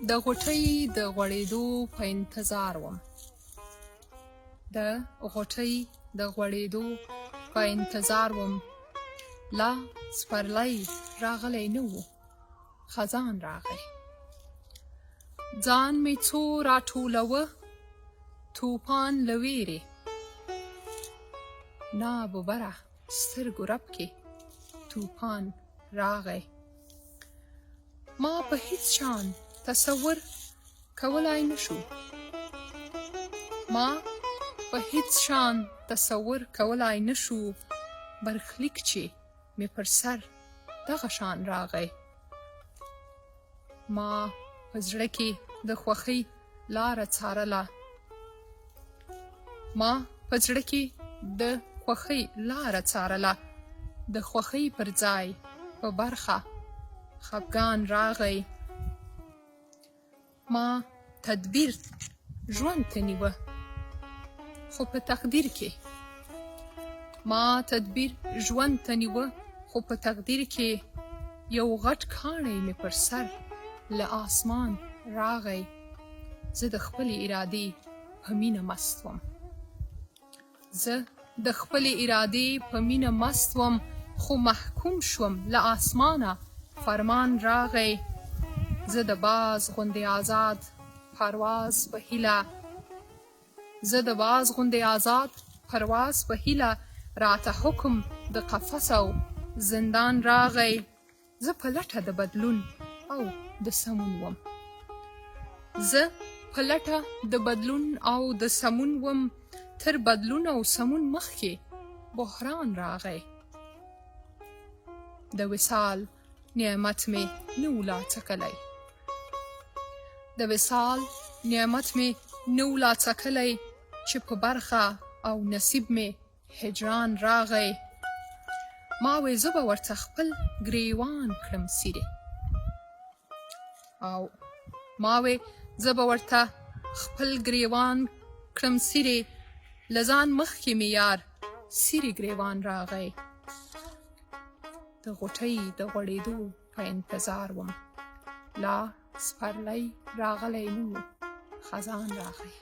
د غوټۍ د غوړېدو په انتظار وم. د غوټۍ د غوړېدو په انتظار وم. لا سپرلی راغلی نه و، خزان راغی. ځان مې څو راټولوه توپان له ویرې. ناببره سترګو رپ کې توپان راغی. ما په هیڅ شان تصور کولای نشو. ما په هیڅ شان تصور کولای نشو برخلیک چې مې پر سر دغه شان راغی. ما په زړه کې د خوښۍ لاره څارله. ما په زړه کې د خوښۍ لاره څارله. د خوښۍ پر ځای په برخه خفګان راغی. ما تدبیر ژوند ته نیوه خو په تقدیر کې. ما تدبیر ژوند ته نیوه خو په تقدیر کې یو غټ کاڼی مې پر سر له آسمان راغی. زه د خپلې ارادې په مینه مست وم. زه د خپلې ارادې په مینه مست وم، خو محکوم شوم له آسمانه فرمان راغی. زه د باز غوندې آزاد پرواز په هیله. زه د باز غوندې آزاد پرواز په هیله. راته حکم د قفس او زندان راغی. زه په لټه د بدلون او د سمون وم. زه په لټه د بدلون او د سمون وم. تر بدلون او سمون مخکې بحران راغی. د وصال نعمت مې نه و لا څکلی. د وصال نعمت مې نه و لا څکلی چې په برخه او نصیب مې هجران راغی. ما وې زه به ورته خپل ګریوان کړم څیرې. او ما وې زه به ورته خپل ګریوان کړم څیرې. له ځان مخکې مې یار څیرې ګریوان راغی. د غوټۍ د غوړېدو په انتظار وم. لا سپرلی راغلی نه و، خزان راغی.